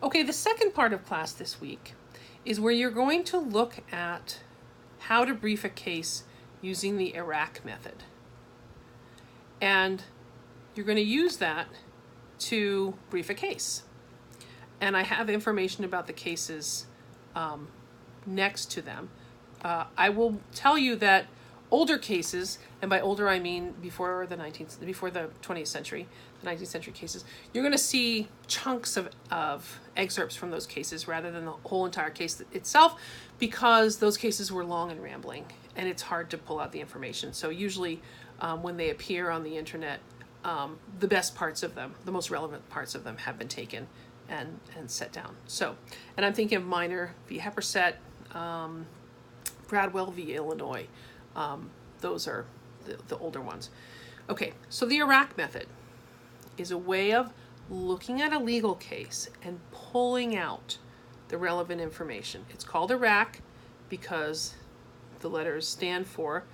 Okay, the second part of class this week is where you're going to look at how to brief a case using the IRAC method. And you're going to use that to brief a case. And I have information about the cases next to them. I will tell you that older cases, and by older I mean before the 20th century, the 19th century cases, you're going to see chunks of excerpts from those cases rather than the whole entire case itself, because those cases were long and rambling, and it's hard to pull out the information. So usually when they appear on the internet, the best parts of them, the most relevant parts of them, have been taken and set down. So, and I'm thinking of Minor v. Hepperset, Bradwell v. Illinois. Those are the older ones. Okay, so the IRAC method is a way of looking at a legal case and pulling out the relevant information. It's called IRAC because the letters stand for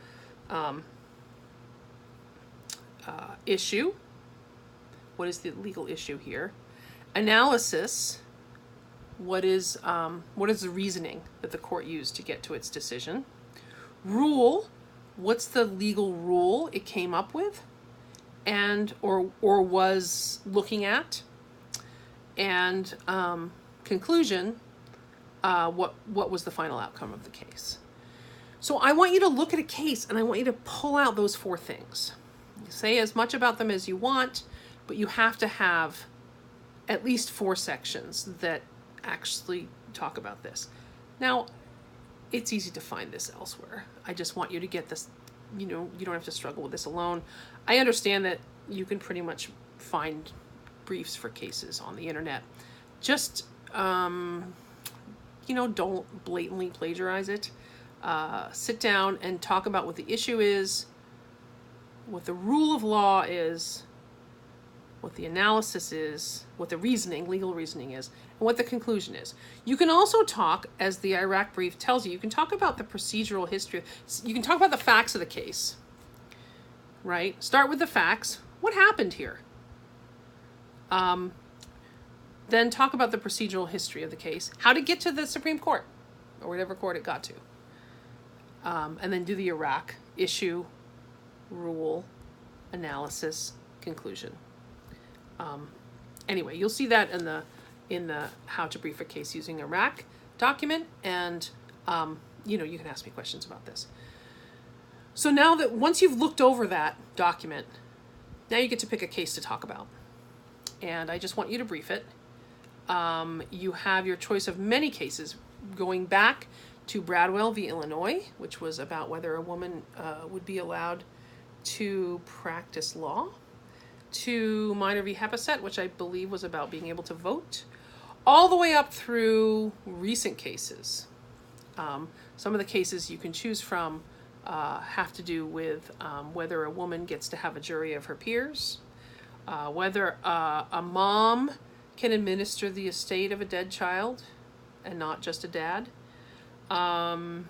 issue. What is the legal issue here? Analysis. What is the reasoning that the court used to get to its decision? Rule. What's the legal rule it came up with and or was looking at? And conclusion. What was the final outcome of the case? So I want you to look at a case and I want you to pull out those four things. Say as much about them as you want, but you have to have at least 4 sections that actually talk about this. Now, it's easy to find this elsewhere. I just want you to get this, you don't have to struggle with this alone. I understand that you can pretty much find briefs for cases on the internet. Just, don't blatantly plagiarize it. Sit down and talk about what the issue is, what the rule of law is, what the analysis is, what the legal reasoning is, and what the conclusion is. You can also talk, as the IRAC brief tells you, you can talk about the procedural history. You can talk about the facts of the case, right? Start with the facts. What happened here? Then talk about the procedural history of the case, how to get to the Supreme Court, or whatever court it got to. And then do the IRAC issue, rule, analysis, conclusion. Anyway, you'll see that in the how to brief a case using IRAC document, and you can ask me questions about this. So now that once you've looked over that document, now you get to pick a case to talk about, and I just want you to brief it. You have your choice of many cases going back to Bradwell v. Illinois, which was about whether a woman would be allowed to practice law, to Minor v. Hepperset, which I believe was about being able to vote, all the way up through recent cases. Some of the cases you can choose from have to do with whether a woman gets to have a jury of her peers, whether a mom can administer the estate of a dead child and not just a dad. I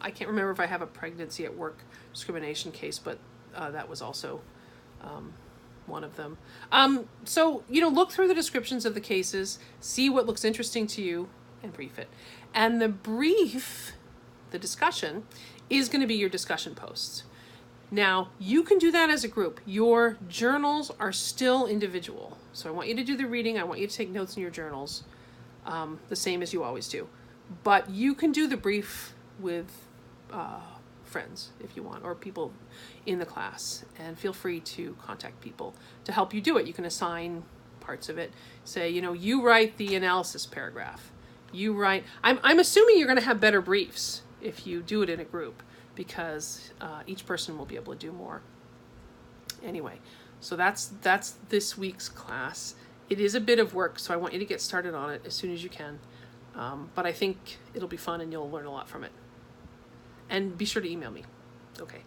can't remember if I have a pregnancy at work discrimination case, but that was also one of them. So, look through the descriptions of the cases, see what looks interesting to you, and brief it. And the discussion, is going to be your discussion posts. Now, you can do that as a group. Your journals are still individual. So I want you to do the reading. I want you to take notes in your journals, the same as you always do. But you can do the brief with friends if you want, or people in the class, and feel free to contact people to help you do it. You can assign parts of it. Say, you write the analysis paragraph. You write. I'm assuming you're going to have better briefs if you do it in a group, because each person will be able to do more. Anyway, so that's this week's class. It is a bit of work, so I want you to get started on it as soon as you can. But I think it'll be fun and you'll learn a lot from it. And be sure to email me. Okay.